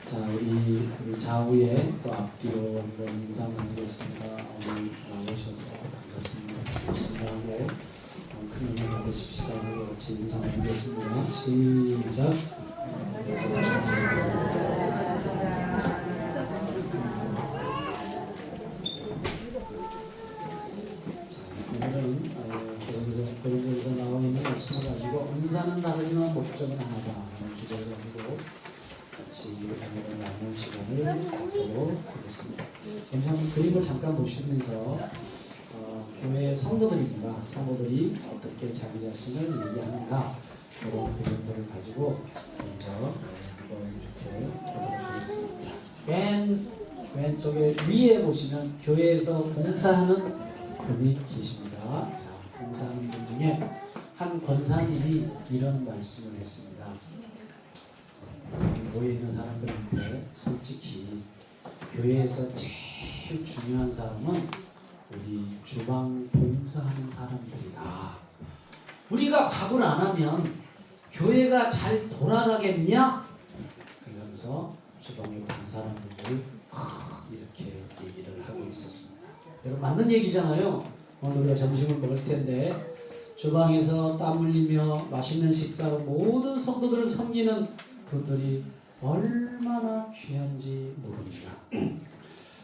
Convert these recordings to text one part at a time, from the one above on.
자, 우리 좌우에 또 앞뒤로 한번 인사 나누겠습니다. 오늘 나오셔서 반갑습니다. 반갑습니다하고 큰 은혜 받으십시다 하고 같이 인사 나누겠습니다. 시작. 오늘은 계속해서 나오고 있는 말씀을 가지고 은사는 다르지만 목적은 하나다 하는 주제를 가지고 같이 은혜를 나누는 시간을 갖도록 하겠습니다. 먼저 한번 그림을 잠깐 보시면서 교회 성도들입니다. 성도들이 어떻게 자기 자신을 얘기하는가 그런 그림들을 가지고 먼저 한번 이렇게 보도록 하겠습니다. 왼쪽에 위에 보시면 교회에서 봉사하는 분이 계십니다. 자, 봉사하는 분 중에 한 권사님이 이런 말씀을 했습니다. 모여 있는 사람들한테 솔직히 교회에서 제일 중요한 사람은 우리 주방 봉사하는 사람들이다. 우리가 밥을 안 하면 교회가 잘 돌아가겠냐? 그러면서 주방에 봉사하는 분들 이렇게 얘기를 하고 있었습니다. 여러분 맞는 얘기잖아요. 오늘 우리가 점심을 먹을 텐데 주방에서 땀 흘리며 맛있는 식사로 모든 성도들을 섬기는 분들이 얼마나 귀한지 모릅니다.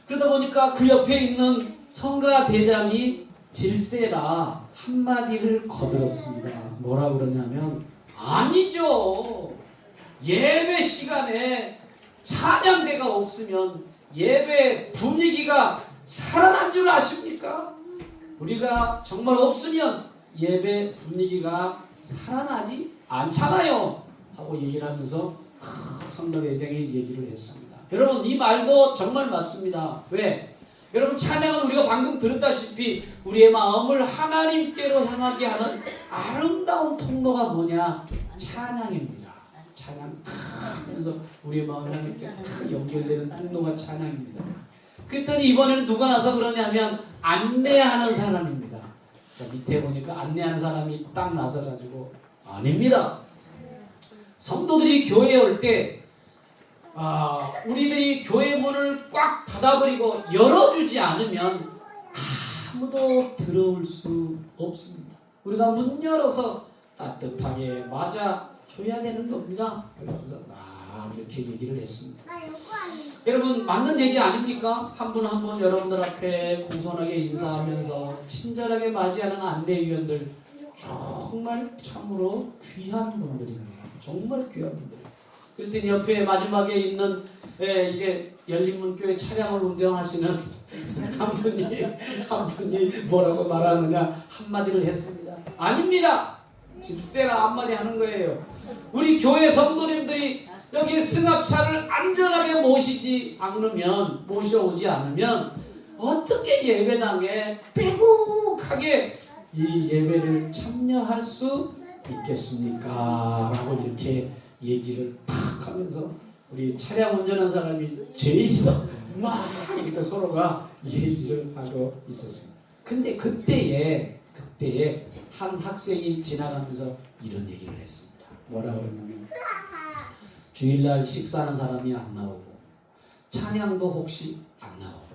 그러다 보니까 그 옆에 있는 성가 대장이 질세라 한마디를 거들었습니다. 뭐라 그러냐면 아니죠. 예배 시간에 찬양대가 없으면 예배 분위기가 살아난 줄 아십니까? 우리가 정말 없으면 예배 분위기가 살아나지 않잖아요 하고 얘기를 하면서 성가대장이 얘기를 했습니다. 여러분 이 말도 정말 맞습니다. 왜? 여러분 찬양은 우리가 방금 들었다시피 우리의 마음을 하나님께로 향하게 하는 아름다운 통로가 뭐냐? 찬양입니다. 찬양 하면서 우리의 마음이 하나님께 연결되는 통로가 찬양입니다. 그랬더니 이번에는 누가 나서 그러냐면 안내하는 사람입니다. 밑에 보니까 안내하는 사람이 딱 나서가지고 아닙니다. 성도들이 교회에 올 때 우리들이 교회 문을 꽉 닫아버리고 열어주지 않으면 아무도 들어올 수 없습니다. 우리가 문 열어서 따뜻하게 맞아줘야 되는 겁니다. 이렇게 얘기를 했습니다. 여러분 맞는 얘기 아닙니까? 한 분 한 분 여러분들 앞에 공손하게 인사하면서 친절하게 맞이하는 안내위원들 정말 참으로 귀한 분들입니다. 정말 귀한 분들. 그랬더니 옆에 마지막에 있는 이제 열린문교회 차량을 운전하시는 한 분이 뭐라고 말하느냐 한마디를 했습니다. 아닙니다. 질세라 한마디 하는 거예요. 우리 교회 성도님들이 여기 승합차를 안전하게 모셔오지 않으면 어떻게 예배당에 빼곡하게 이 예배를 참여할 수 있겠습니까? 라고 이렇게 얘기를 탁 하면서 우리 차량 운전한 사람이 제일도 막 이렇게 서로가 얘기를 하고 있었습니다. 근데 그때에 한 학생이 지나가면서 이런 얘기를 했습니다. 뭐라고 했냐면 주일날 식사하는 사람이 안 나오고 찬양도 혹시 안 나오고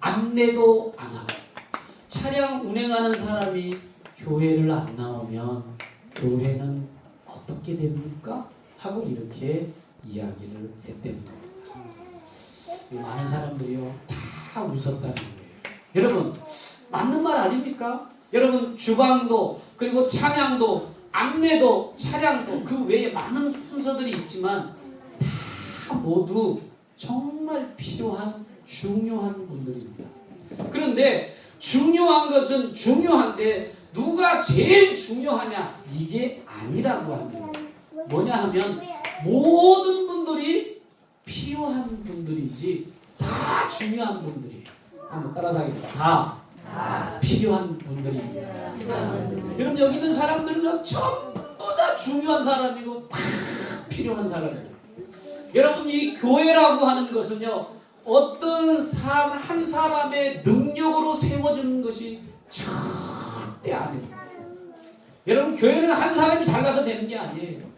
안내도 안 하고 차량 운행하는 사람이 교회를 안 나오면 교회는 어떻게 됩니까? 하고 이렇게 이야기를 했답니다. 많은 사람들이요 다 웃었다는 거예요. 여러분 맞는 말 아닙니까? 여러분 주방도 그리고 찬양도 안내도 차량도 그 외에 많은 순서들이 있지만 다 모두 정말 필요한 중요한 분들입니다. 그런데 중요한 것은 중요한데 누가 제일 중요하냐 이게 아니라고 합니다. 뭐냐 하면 모든 분들이 필요한 분들이지 다 중요한 분들이에요. 한번 따라서 하겠습니다. 다 필요한 분들입니다. 여러분 여기 있는 사람들은 전부 다 중요한 사람이고 다 필요한 사람이에요. 여러분 이 교회라고 하는 것은요 어떤 한 사람의 능력으로 세워지는 것이 절대 아닙니다. 여러분, 교회는 한 사람이 잘나서 되는 게 아니에요.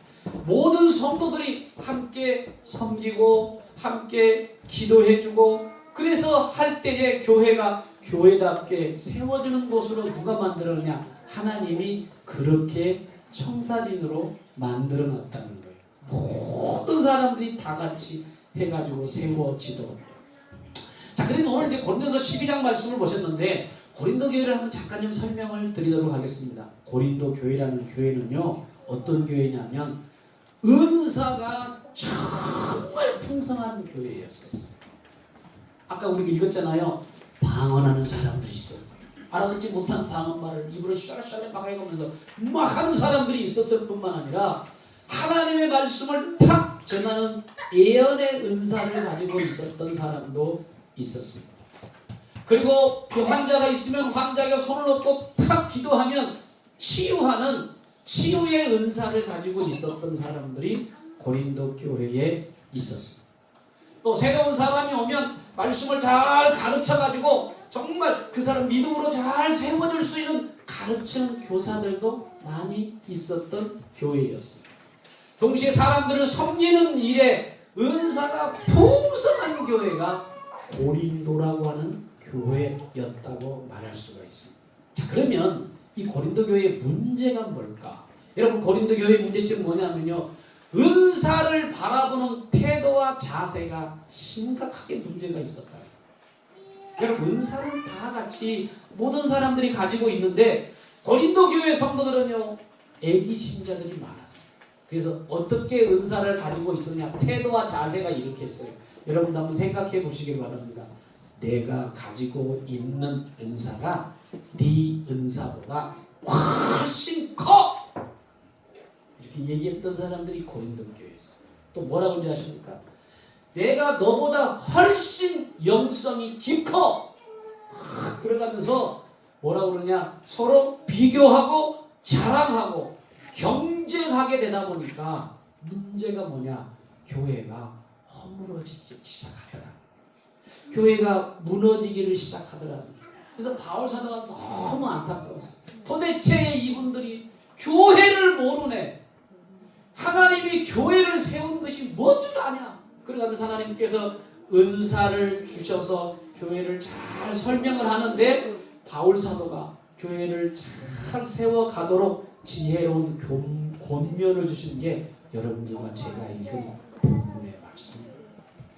모든 성도들이 함께 섬기고 함께 기도해주고, 그래서 할 때에 교회가 교회답게 세워지는 곳으로 누가 만들었냐? 하나님이 그렇게 청사진으로 만들어 놨다는 거예요. 모든 사람들이 다 같이 해가지고 세워지도록. 자, 그럼 오늘 이제 고린도서 12장 말씀을 보셨는데, 고린도 교회를 한번 잠깐 좀 설명을 드리도록 하겠습니다. 고린도 교회라는 교회는요, 어떤 교회냐면 은사가 정말 풍성한 교회였었어요. 아까 우리가 읽었잖아요. 방언하는 사람들이 있었고, 알아듣지 못한 방언말을 입으로 샤라샤라 막 해가면서 막 하는 사람들이 있었을 뿐만 아니라 하나님의 말씀을 탁 전하는 예언의 은사를 가지고 있었던 사람도 있었습니다. 그리고 그 환자가 있으면 환자가 손을 놓고 탁 기도하면 치유하는 치유의 은사를 가지고 있었던 사람들이 고린도 교회에 있었습니다. 또 새로운 사람이 오면 말씀을 잘 가르쳐가지고 정말 그 사람 믿음으로 잘 세워줄 수 있는 가르치는 교사들도 많이 있었던 교회였습니다. 동시에 사람들을 섬기는 일에 은사가 풍성한 교회가 고린도라고 하는 교회였다고 말할 수가 있습니다. 자, 그러면 이 고린도 교회의 문제가 뭘까? 여러분, 고린도 교회의 문제점은 뭐냐면요, 은사를 바라보는 태도와 자세가 심각하게 문제가 있었다. 여러분, 은사는 다 같이 모든 사람들이 가지고 있는데 고린도 교회 성도들은요, 애기 신자들이 많았어요. 그래서 어떻게 은사를 가지고 있었냐? 태도와 자세가 이렇게 했어요. 여러분도 한번 생각해 보시길 바랍니다. 내가 가지고 있는 은사가 네 은사보다 훨씬 커! 이렇게 얘기했던 사람들이 고린도 교회였어요. 또 뭐라고 하는지 아십니까? 내가 너보다 훨씬 영성이 깊어! 그러가면서 뭐라고 그러냐? 서로 비교하고 자랑하고 경쟁하게 되다 보니까 문제가 뭐냐? 교회가 허물어지기 시작하더라. 교회가 무너지기를 시작하더라. 그래서 바울 사도가 너무 안타까웠어요. 도대체 이분들이 교회를 모르네. 하나님이 교회를 세운 것이 뭔 줄 아냐. 그러면서 하나님께서 은사를 주셔서 교회를 잘 설명을 하는데 바울 사도가 교회를 잘 세워가도록 지혜로운 권면을 주신 게 여러분들과 제가 읽은 본문의 말씀입니다.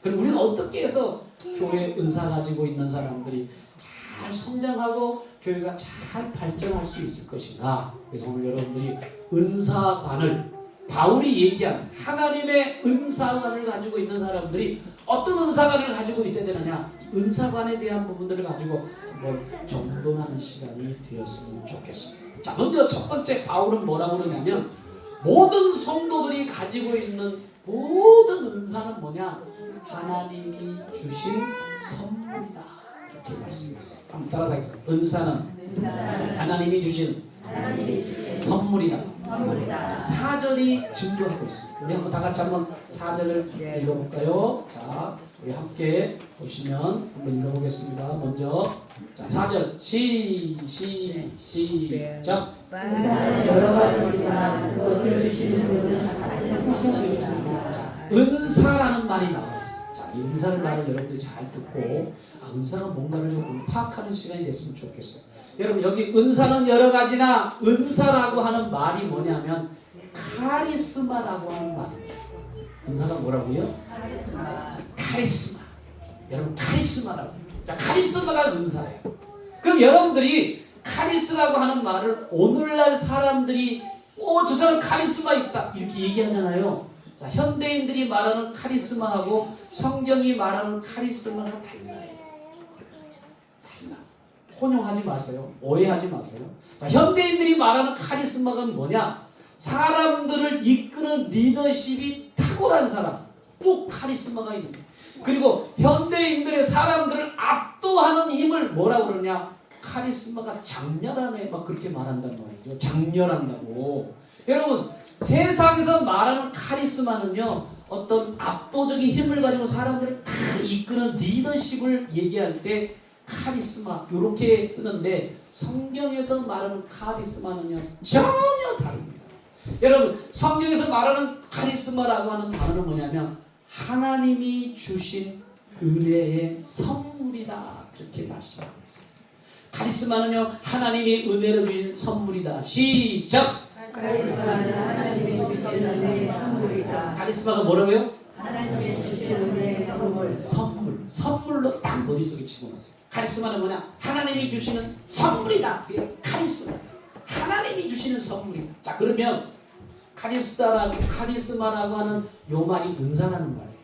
그럼 우리는 어떻게 해서 교회 은사 가지고 있는 사람들이 잘 성장하고 교회가 잘 발전할 수 있을 것인가? 그래서 오늘 여러분들이 은사관을, 바울이 얘기한 하나님의 은사관을 가지고 있는 사람들이 어떤 은사관을 가지고 있어야 되느냐, 은사관에 대한 부분들을 가지고 한번 정돈하는 시간이 되었으면 좋겠습니다. 자, 먼저 첫 번째 바울은 뭐라고 그러냐면 모든 성도들이 가지고 있는 모든 은사는 뭐냐? 하나님이 주신 선물이다. 이렇게 말씀했어요. 한번 따라서 하겠습니다. 은사는 하나님이 주신 선물이다. 4절이 증거하고 있습니다. 우리 한번 다 같이 한번 4절을 읽어볼까요? 자, 우리 함께 보시면 한번 읽어보겠습니다. 먼저 자, 4절 시작. 여러 가지지만 그것을 주시는 분은 같은 성령이시다. 은사라는 말이 나와 있어요. 자, 이 은사를 말을 여러분들이 잘 듣고 은사가 뭔가를 좀 파악하는 시간이 됐으면 좋겠어요. 여러분, 여기 은사는 여러 가지나 은사라고 하는 말이 뭐냐면 카리스마라고 하는 말입니다. 은사가 뭐라고요? 카리스마. 여러분, 카리스마라고. 자, 카리스마가 은사예요. 그럼 여러분들이 카리스라고 하는 말을 오늘날 사람들이 저 사람 카리스마 있다 이렇게 얘기하잖아요. 자, 현대인들이 말하는 카리스마하고 성경이 말하는 카리스마는 달라요. 달라. 혼용하지 마세요. 오해하지 마세요. 자, 현대인들이 말하는 카리스마가 뭐냐? 사람들을 이끄는 리더십이 탁월한 사람, 꼭 카리스마가 있는 거예요. 그리고 현대인들의 사람들을 압도하는 힘을 뭐라고 그러냐? 카리스마가 장렬하네, 막 그렇게 말한단 말이죠. 장렬한다고. 여러분, 세상에서 말하는 카리스마는요, 어떤 압도적인 힘을 가지고 사람들을 다 이끄는 리더십을 얘기할 때 카리스마 이렇게 쓰는데 성경에서 말하는 카리스마는요 전혀 다릅니다. 여러분 성경에서 말하는 카리스마라고 하는 단어는 뭐냐면 하나님이 주신 은혜의 선물이다 그렇게 말씀하고 있어요. 카리스마는요 하나님이 은혜로 주신 선물이다. 시작. 카리스마는 하나님이 주신 은혜의 선물이다. 카리스마가 뭐라고요? 하나님이 주신 은혜의 선물. 선물로 딱 머릿속에 집어넣으세요. 카리스마는 뭐냐? 하나님이 주시는 선물이다. 그게 카리스마. 하나님이 주시는 선물이다. 자 그러면 카리스마라고 하는 요 말이 은사라는 말이에요.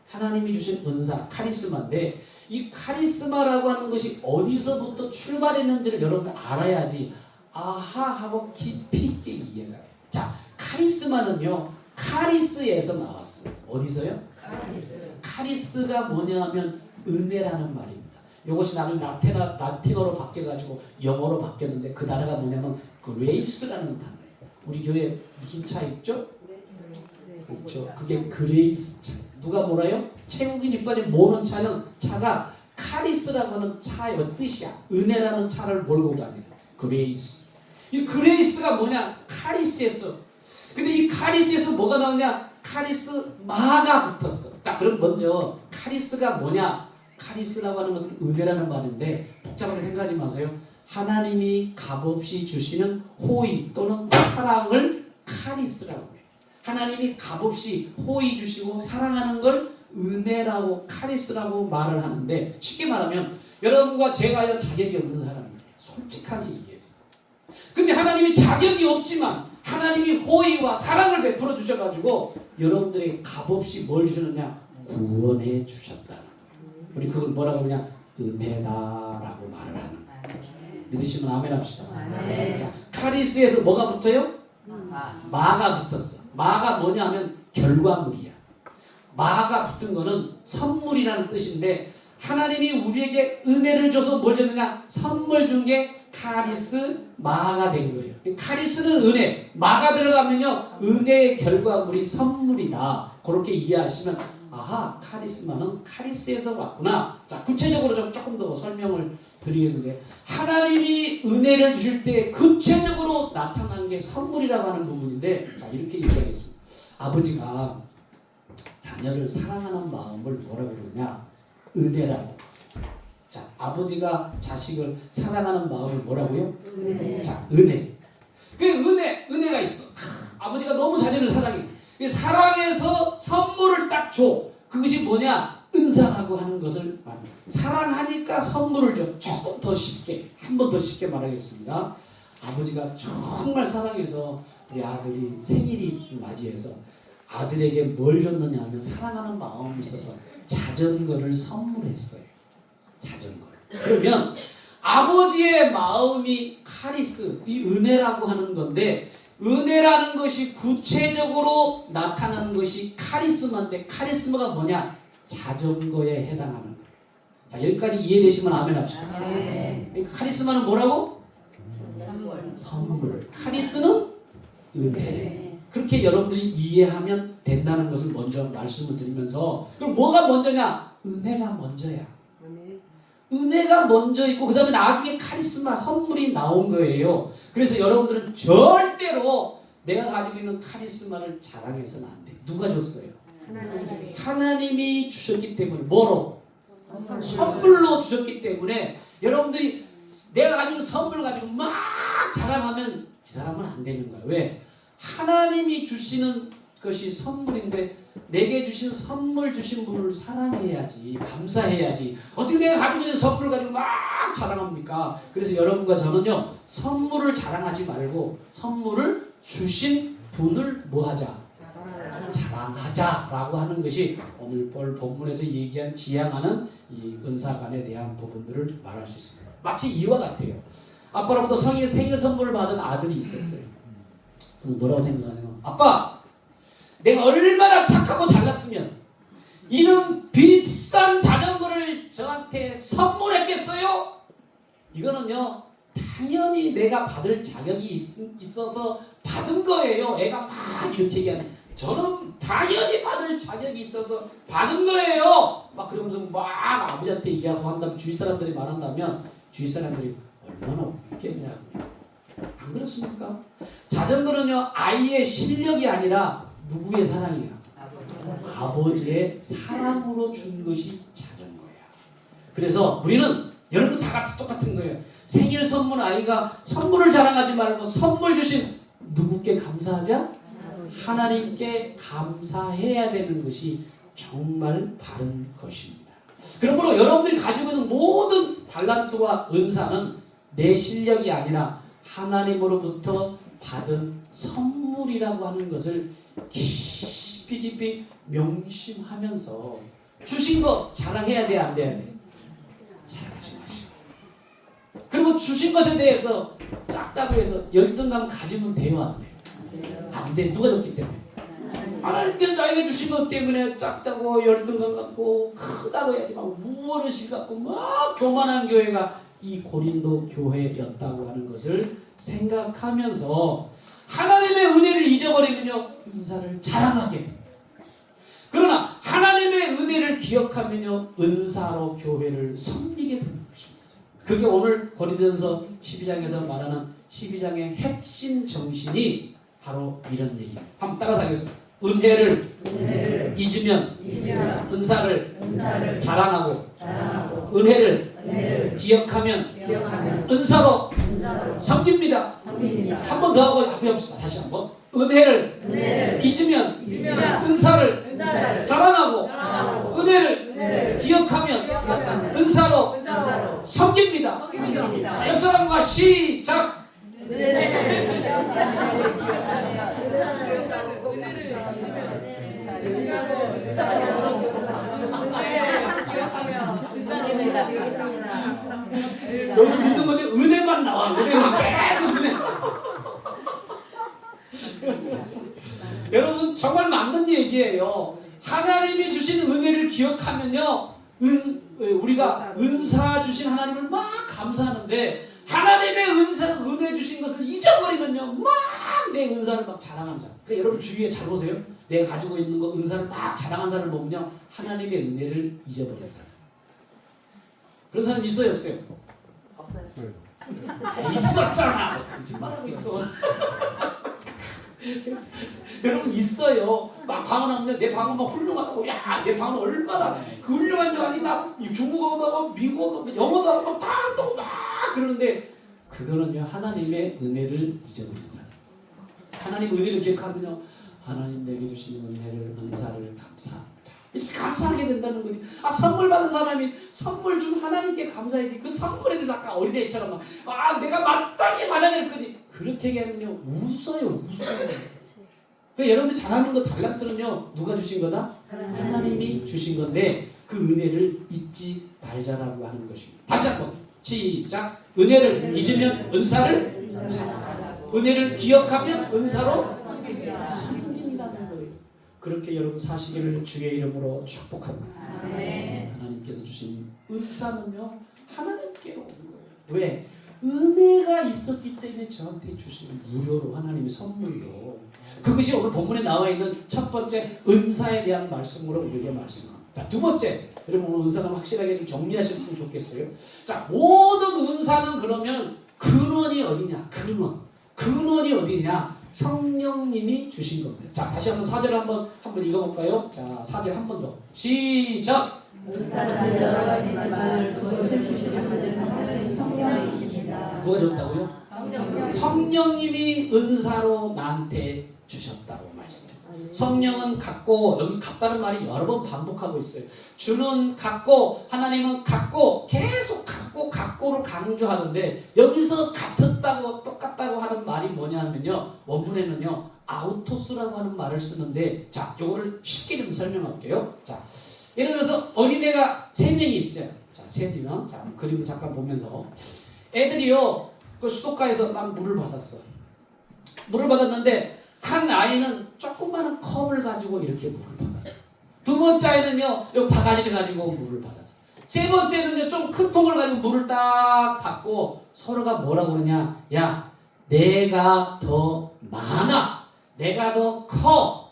하나님이 주신 은사, 카리스마인데 이 카리스마라고 하는 것이 어디서부터 출발했는지를 여러분 알아야지 아하 하고 깊이 있게 이해가 해요. 자 카리스마는요 카리스에서 나왔어요. 어디서요? 카리스가 뭐냐면 은혜라는 말입니다. 이것이 나중에 라틴어로 바뀌어가지고 영어로 바뀌었는데 그 단어가 뭐냐면 그레이스라는 단어예요. 우리 교회 무슨 차 있죠? 그렇죠. 그게 그레이스 차. 누가 뭐라요? 최국인 집사님 모는 차가 카리스라고 하는 차의 뜻이야. 은혜라는 차를 몰고 다녀요. 그레이스. 이 그레이스가 뭐냐? 카리스에서. 근데 이 카리스에서 뭐가 나오냐? 카리스마가 붙었어. 자, 그럼 먼저 카리스가 뭐냐? 카리스라고 하는 것은 은혜라는 말인데 복잡하게 생각하지 마세요. 하나님이 값없이 주시는 호의 또는 사랑을 카리스라고 해요. 하나님이 값없이 호의 주시고 사랑하는 걸 은혜라고 카리스라고 말을 하는데 쉽게 말하면 여러분과 제가요 자격이 없는 사람이에요. 솔직하게 얘기해서. 근데 하나님이 자격이 없지만 하나님이 호의와 사랑을 베풀어 주셔가지고 여러분들에게 값없이 뭘 주느냐? 구원해 주셨다는 거예요. 우리 그걸 뭐라고 그러냐? 은혜다라고 말을 하는 거예요. 믿으시면 아멘 합시다. 자, 카리스에서 뭐가 붙어요? 마가 붙었어. 마가 뭐냐 하면 결과물이야. 마가 붙은 거는 선물이라는 뜻인데 하나님이 우리에게 은혜를 줘서 뭘 줬느냐? 선물 준 게 카리스마가 된 거예요. 카리스는 은혜, 마가 들어가면요 은혜의 결과물이 선물이다. 그렇게 이해하시면 아하 카리스마는 카리스에서 왔구나. 자 구체적으로 조금 더 설명을 드리겠는데 하나님이 은혜를 주실 때 구체적으로 나타난 게 선물이라고 하는 부분인데 자 이렇게 얘기하겠습니다. 아버지가 자녀를 사랑하는 마음을 뭐라고 그러냐? 은혜라고. 자 아버지가 자식을 사랑하는 마음을 뭐라고요? 자 은혜. 그 은혜가 있어. 아버지가 너무 자녀를 사랑해. 사랑해서 선물을 딱 줘. 그것이 뭐냐? 은사라고 하는 것을 말합니다. 사랑하니까 선물을 줘. 조금 더 쉽게, 한 번 더 쉽게 말하겠습니다. 아버지가 정말 사랑해서 우리 아들이 생일이 맞이해서 아들에게 뭘 줬느냐 하면 사랑하는 마음이 있어서 자전거를 선물했어요. 자전거를. 그러면 아버지의 마음이 카리스, 이 은혜라고 하는 건데 은혜라는 것이 구체적으로 나타나는 것이 카리스마인데 카리스마가 뭐냐? 자전거에 해당하는 거예요. 자, 여기까지 이해되시면 아멘 합시다. 그러니까 카리스마는 뭐라고? 선물. 카리스는 은혜. 그렇게 여러분들이 이해하면 된다는 것을 먼저 말씀을 드리면서 그럼 뭐가 먼저냐? 은혜가 먼저야. 은혜가 먼저 있고 그 다음에 나중에 카리스마 선물이 나온 거예요. 그래서 여러분들은 절대로 내가 가지고 있는 카리스마를 자랑해서는 안 돼. 누가 줬어요? 하나님이 주셨기 때문에 뭐로? 선물로 주셨기 때문에 여러분들이 내가 가지고 있는 선물을 가지고 막 자랑하면 이 사람은 안 되는 거야. 왜? 하나님이 주시는 것이 선물인데 내게 주신 선물 주신 분을 사랑해야지, 감사해야지. 어떻게 내가 가지고 있는 선물을 가지고 막 자랑합니까? 그래서 여러분과 저는요 선물을 자랑하지 말고 선물을 주신 분을 뭐하자? 자랑하자라고 하는 것이 오늘 본문에서 얘기한 지향하는 이 은사관에 대한 부분들을 말할 수 있습니다. 마치 이와 같아요. 아빠로부터 생일 선물을 받은 아들이 있었어요. 그래서 뭐라고 생각하냐면 아빠 내가 얼마나 착하고 잘났으면 이런 비싼 자전거를 저한테 선물했겠어요? 이거는요 당연히 내가 받을 자격이 있어서 받은 거예요. 애가 막 이렇게 얘기하는 저는 당연히 받을 자격이 있어서 받은 거예요. 막 그러면서 막 아버지한테 얘기하고 한다면 주위 사람들이 말한다면 주위 사람들이 얼마나 웃겠냐고요. 안 그렇습니까? 자전거는요 아이의 실력이 아니라 누구의 사랑이에요? 아버지의 사랑으로 준 것이 자전거야. 그래서 우리는 여러분 다 같이 똑같은 거예요. 생일 선물 아이가 선물을 자랑하지 말고 선물 주신 누구께 감사하자? 하나님께 감사해야 되는 것이 정말 바른 것입니다. 그러므로 여러분들이 가지고 있는 모든 달란트와 은사는 내 실력이 아니라 하나님으로부터 받은 선물이라고 하는 것을 깊이 명심하면서 주신 거 자랑해야 돼, 안 돼야 돼? 자랑하지 마시고. 그리고 주신 것에 대해서 작다고 해서 열등감 가지면 돼요, 안 돼요? 안 돼. 누가 줬기 때문에? 하나님께서 나에게 주신 것 때문에 작다고 열등감 갖고 크다고 해야지 막 우월의식 갖고 막 교만한 교회가 이 고린도 교회였다고 하는 것을 생각하면서 하나님의 은혜를 잊어버리면요 은사를 자랑하게 됩니다. 그러나 하나님의 은혜를 기억하면요 은사로 교회를 섬기게 되는 것입니다. 그게 오늘 고린도전서 12장에서 말하는 12장의 핵심 정신이 바로 이런 얘기입니다. 한번 따라서 하겠습니다. 은혜를 잊으면 은사를 자랑하고 은혜를 기억하면 은사로 섬깁니다. 한 번 더 하고 앞에 합시다. 다시 한번. 은혜를 잊으면 은사를 자랑하고 은혜를 기억하면 은사로 섬깁니다. 옆 사람과 시작. 여기서 듣는 건데 은혜만 나와. 은혜만 계속 은혜. 여러분 정말 맞는 얘기예요. 하나님이 주신 은혜를 기억하면요 우리가 은사 주신 하나님을 막 감사하는데 하나님의 은혜 주신 것을 잊어버리면요 막 내 은사를 막 자랑하는 사람. 그러니까 여러분 주위에 잘 보세요. 내가 가지고 있는 거 은사를 막 자랑하는 사람을 보면요 하나님의 은혜를 잊어버리는 사람. 그런 사람 있어요 없어요? 없어요. 있었잖아. 거짓말하고 있어. 여러분 있어요. 막 방언하면 내 방언 막 훌륭하다고. 야, 내 방언 얼마나 그 훌륭한 줄 아니? 나 중국어도 하고 미국어도 영어도 하고 다 한다고 막 그러는데 그거는요 하나님의 은혜를 잊어버린 사람. 하나님 은혜를 기억하면요 하나님 내게 주신 은혜를 은사를 감사합니다. 이렇게 감사하게 된다는 거지. 아 선물 받은 사람이 선물 준 하나님께 감사해야지. 그 선물에 대해서 아까 어린애처럼 막 내가 마땅히 받아야 될 거지. 그렇게 얘기하면요 웃어요. 그 여러분들 잘하는 거 달란트는요 누가 주신 거다? 하나님이 주신 건데 그 은혜를 잊지 말자라고 하는 것입니다. 다시 한번 시작. 은혜를 잊으면 은사를 은혜를 기억하면 은사로 섬긴다는 거예요. 그렇게 여러분 사시기를 주의 이름으로 축복합니다. 하나님께서 주신 은사는요 하나님께 오는 거예요. 왜? 은혜가 있었기 때문에 저한테 주시는 무료로 하나님의 선물로. 그것이 오늘 본문에 나와 있는 첫 번째 은사에 대한 말씀으로 우리에게 말씀합니다. 자, 두 번째, 여러분 오늘 은사는 확실하게 좀 정리하셨으면 좋겠어요. 자, 모든 은사는 그러면 근원이 어디냐? 근원이 어디냐? 성령님이 주신 겁니다. 자, 다시 한번 4절 한번 읽어볼까요? 자, 4절 한 번 더. 시작. 은사는 여러 가지지만 그것을 주시는 분은 성령이십니다. 누가 줬다고요? 성령님이 은사로 나한테 주셨다고 말씀했어요. 성령은 같고, 여기 같다는 말이 여러 번 반복하고 있어요. 주는 같고 하나님은 같고 계속 같고를 강조하는데 여기서 같았다고 똑같다고 하는 말이 뭐냐면요 원문에는요 아우토스라고 하는 말을 쓰는데 자 요거를 쉽게 좀 설명할게요. 자 예를 들어서 어린애가 3명이 있어요. 자 3명 자 그림을 잠깐 보면서 애들이요 그 수도가에서 막 물을 받았는데 한 아이는 조그마한 컵을 가지고 이렇게 물을 받았어. 두 번째 아이는요, 요 바가지를 가지고 물을 받았어. 세 번째는요, 좀 큰 통을 가지고 물을 딱 받고 서로가 뭐라고 그러냐? 야, 내가 더 많아. 내가 더 커.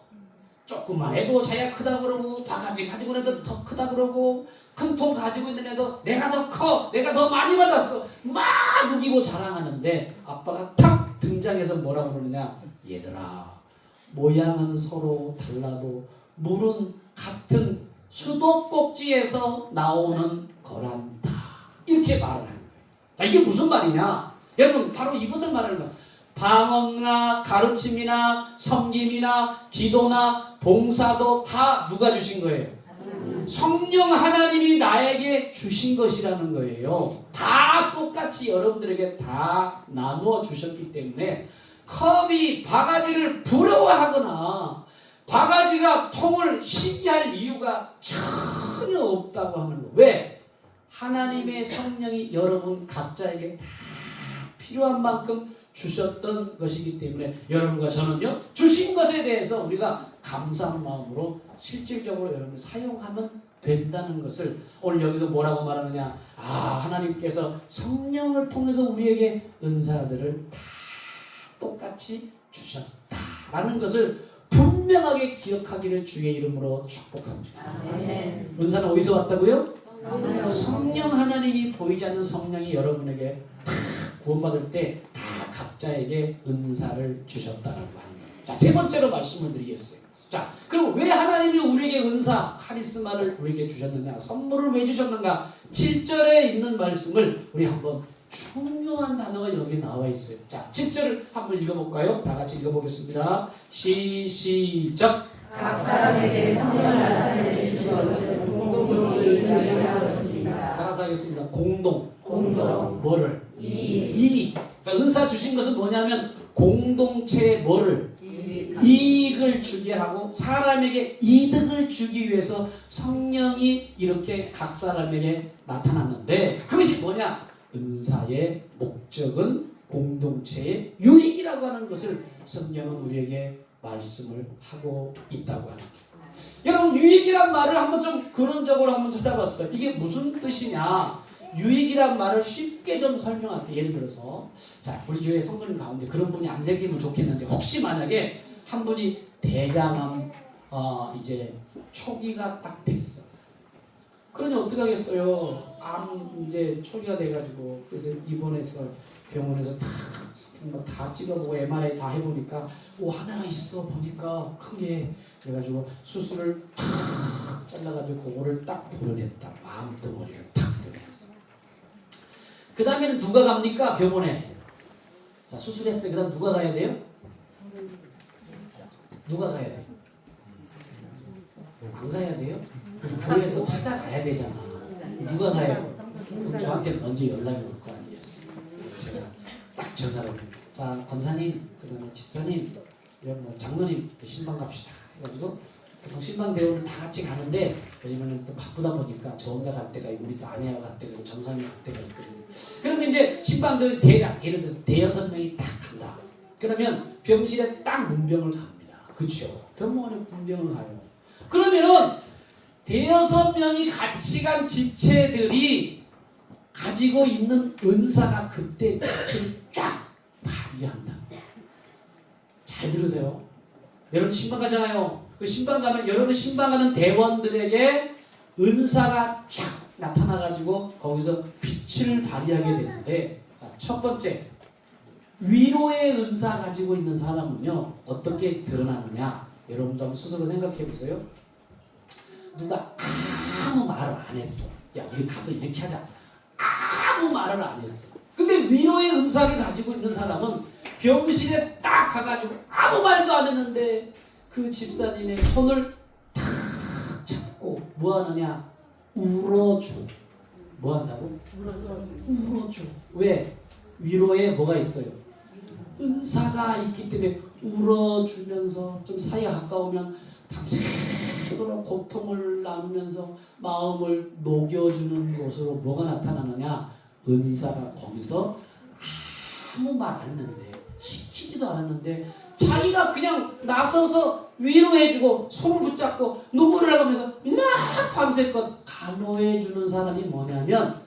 조금만 해도 자기가 크다 그러고 바가지 가지고 있는 애도 더 크다 그러고 큰 통 가지고 있는 애도 내가 더 커, 내가 더 많이 받았어 막 누기고 자랑하는데 아빠가 탁 등장해서 뭐라고 그러느냐, 얘들아 모양은 서로 달라도 물은 같은 수도꼭지에서 나오는 거란다, 이렇게 말을 한 거예요. 자, 이게 무슨 말이냐, 여러분 바로 이것을 말하는 거예요. 방언이나 가르침이나 섬김이나 기도나 봉사도 다 누가 주신 거예요? 성령 하나님이 나에게 주신 것이라는 거예요. 다 똑같이 여러분들에게 다 나누어 주셨기 때문에 컵이 바가지를 부러워하거나 바가지가 통을 시기할 이유가 전혀 없다고 하는 거예요. 왜? 하나님의 성령이 여러분 각자에게 다 필요한 만큼 주셨던 것이기 때문에 여러분과 저는요, 주신 것에 대해서 우리가 감사한 마음으로 실질적으로 여러분을 사용하면 된다는 것을 오늘 여기서 뭐라고 말하느냐, 하나님께서 성령을 통해서 우리에게 은사들을 다 똑같이 주셨다라는 것을 분명하게 기억하기를 주의 이름으로 축복합니다. 아멘. 은사는 어디서 왔다고요? 성령 하나님이 보이지 않는 성령이 여러분에게 다 구원받을 때 다 각자에게 은사를 주셨다라고 하는 거예요. 자, 세 번째로 말씀을 드리겠어요. 자, 그럼 왜 하나님이 우리에게 은사, 카리스마를 우리에게 주셨느냐, 선물을 왜 주셨는가? 7절에 있는 말씀을 우리 한번, 중요한 단어가 여기 나와 있어요. 자, 7절을 한번 읽어볼까요? 다 같이 읽어보겠습니다. 시작. 각 사람에게 성령을 나타내 주신 것은 공동으로 일하게 할 것입니다. 따라서 하겠습니다. 공동. 뭐를? 이익. 그러니까 은사 주신 것은 뭐냐면 공동체에 뭐를? 이익을 주게 하고 사람에게 이득을 주기 위해서 성령이 이렇게 각 사람에게 나타났는데, 그것이 뭐냐? 은사의 목적은 공동체의 유익이라고 하는 것을 성경은 우리에게 말씀을 하고 있다고 하는 거예요. 여러분, 유익이란 말을 한번 좀 근원적으로 한번 찾아봤어요. 이게 무슨 뜻이냐? 유익이란 말을 쉽게 좀 설명할게요. 예를 들어서, 자, 우리 교회 성도님 가운데 그런 분이 안 생기면 좋겠는데, 혹시 만약에 한 분이 대장암 이제 초기가 딱 됐어. 그러니 어떻게 하겠어요? 암 이제 초기가 돼가지고, 그래서 입원해서 병원에서 다 찍어보고 MRI 다 해보니까 하나가 있어 보니까 크게, 그래가지고 수술을 탁 잘라가지고 그거를 딱 도려냈다. 암덩어리를 탁 도려냈어. 그 다음에는 누가 갑니까? 병원에. 자, 수술했어요. 그 다음 누가 가야 돼요? 누가 가야 돼요? 안 가야 돼요? 우리 교회에서 찾아가야 되잖아. 누가 가요? 그럼 저한테 먼저 연락이 올 거 아니겠어요? 제가 딱 전화를, 자, 권사님, 그다음에 집사님, 뭐 장로님 신방 갑시다 해가지고 신방 대우를 다 같이 가는데, 요즘에는 또 바쁘다 보니까 저 혼자 갈 때가 있고 우리 또 아내와 갈 때가 있고 전사님 갈 때가 있거든요. 그러면 이제 신방 대우 대략 예를 들어서 대여섯 명이 딱 간다. 그러면 병실에 딱 문병을 갑니다. 그렇죠? 병원에 문병을 가요. 그러면은 대여섯 명이 같이 간 집체들이 가지고 있는 은사가 그때 빛을 쫙 발휘한다. 잘 들으세요. 여러분 신방 가잖아요. 그 신방 가면 여러분 신방 가는 대원들에게 은사가 쫙 나타나가지고 거기서 빛을 발휘하게 되는데, 자, 첫 번째, 위로의 은사 가지고 있는 사람은요 어떻게 드러나느냐? 여러분도 한번 스스로 생각해 보세요. 누가 아무 말을 안 했어. 야, 우리 가서 이렇게 하자. 아무 말을 안 했어. 근데 위로의 은사를 가지고 있는 사람은 병실에 딱 가가지고 아무 말도 안 했는데 그 집사님의 손을 탁 잡고 뭐 하느냐? 울어줘. 뭐 한다고? 울어줘. 왜? 위로에 뭐가 있어요? 은사가 있기 때문에 울어주면서 좀 사이가 가까우면 밤새도록 고통을 나누면서 마음을 녹여주는 것으로 뭐가 나타나느냐? 은사가 거기서 아무 말 안 했는데, 시키지도 않았는데 자기가 그냥 나서서 위로해주고 손을 붙잡고 눈물을 나가면서 막 밤새껏 간호해주는 사람이 뭐냐면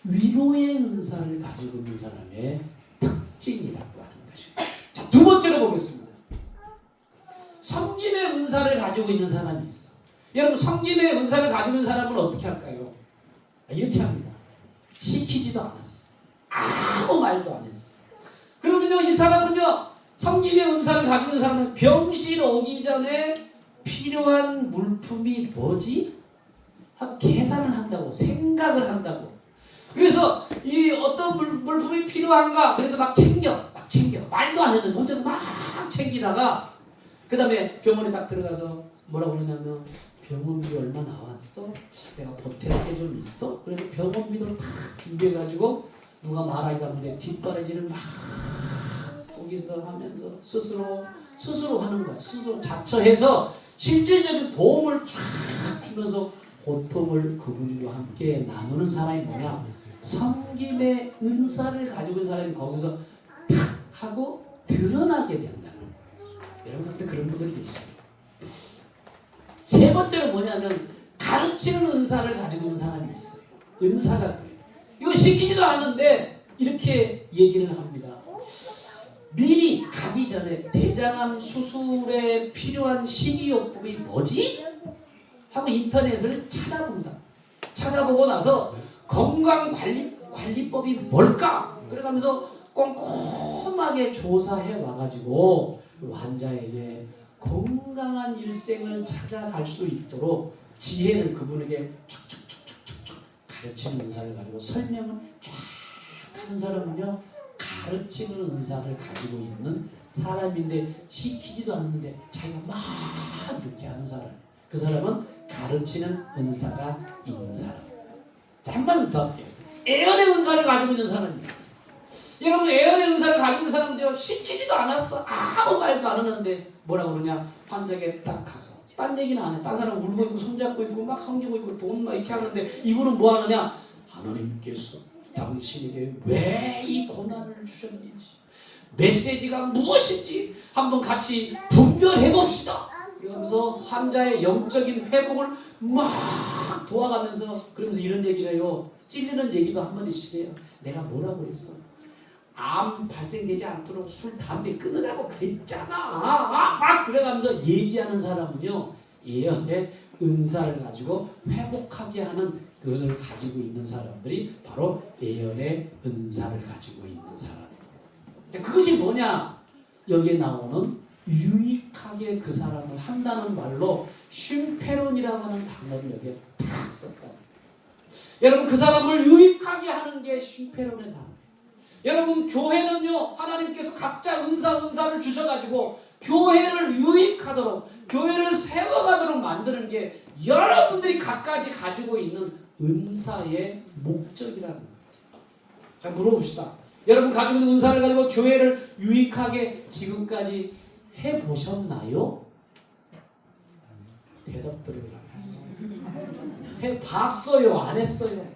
위로의 은사를 가지고 있는 사람의 특징이라고 하는 것입니다. 자, 두 번째로 보겠습니다. 섬김의 은사를 가지고 가지고 있는 사람이 있어. 여러분 성김의 은사를 가지고 있는 사람은 어떻게 할까요? 이렇게 합니다. 시키지도 않았어. 아무 말도 안 했어. 그러면요 이 사람은요 성김의 은사를 가지고 있는 사람은 병실 오기 전에 필요한 물품이 뭐지? 하고 계산을 한다고, 생각을 한다고. 그래서 이 어떤 물품이 필요한가? 그래서 막 챙겨. 말도 안 했는데 혼자서 막 챙기다가 그 다음에 병원에 딱 들어가서 뭐라고 그러냐면 병원비 얼마 나왔어? 내가 보탤 게 좀 있어? 그래서 병원비도 다 준비해가지고 누가 말하지 않는데 뒷바라지를 막 거기서 하면서 스스로 하는 거야. 스스로 자처해서 실질적인 도움을 쫙 주면서 고통을 그분과 함께 나누는 사람이 뭐냐? 섬김의 은사를 가지고 있는 사람이 거기서 탁 하고 드러나게 된다는 거예요. 여러분 근데 그런 분들이 계시죠. 세 번째로 뭐냐면 가르치는 은사를 가지고 있는 사람이 있어요. 은사가 그래요. 이거 시키지도 않는데 이렇게 얘기를 합니다. 미리 가기 전에 대장암 수술에 필요한 식이요법이 뭐지? 하고 인터넷을 찾아본다. 찾아보고 나서 건강관리법이 뭘까? 그래가면서 꼼꼼하게 조사해 와가지고 환자에게 건강한 일생을 찾아갈 수 있도록 지혜를 그분에게 쫙쫙쫙쫙쫙 가르치는 은사를 가지고 설명을 쫙 하는 사람은요 가르치는 은사를 가지고 있는 사람인데 시키지도 않는데 자기가 막 늦게 하는 사람. 그 사람은 가르치는 은사가 있는 사람. 자, 한 번 더 할게요. 애연의 은사를 가지고 있는 사람이 있어요. 여러분 애연의 은사를 가지고 있는 사람들요 시키지도 않았어. 아무 말도 안 하는데 뭐라고 그러냐 환자에게 딱 가서 딴 얘기는 안 해. 딴 사람 울고 있고 손잡고 있고 막 섬기고 있고 돈 막 이렇게 하는데 이분은 뭐 하느냐 하나님께서 당신에게 왜 이 고난을 주셨는지 메시지가 무엇인지 한번 같이 분별해 봅시다. 그러면서 환자의 영적인 회복을 막 도와가면서 그러면서 이런 얘기를 해요. 찔리는 얘기도 한마디씩 해요. 내가 뭐라고 그랬어? 암 발생되지 않도록 술, 담배 끊으라고 그랬잖아. 막 그래가면서 얘기하는 사람은요. 예언의 은사를 가지고 회복하게 하는 그것을 가지고 있는 사람들이 바로 예언의 은사를 가지고 있는 사람이에요. 그것이 뭐냐? 여기에 나오는 유익하게 그 사람을 한다는 말로 쉼페론이라고 하는 단어를 여기에 딱 썼다. 여러분 그 사람을 유익하게 하는 게 쉼페론의 단어. 여러분 교회는요 하나님께서 각자 은사를 주셔가지고 교회를 유익하도록 교회를 세워가도록 만드는 게 여러분들이 각가지 가지고 있는 은사의 목적이라는 거예요. 자 물어봅시다. 여러분 가지고 있는 은사를 가지고 교회를 유익하게 지금까지 해보셨나요? 대답 들으라. 해봤어요? 안 했어요?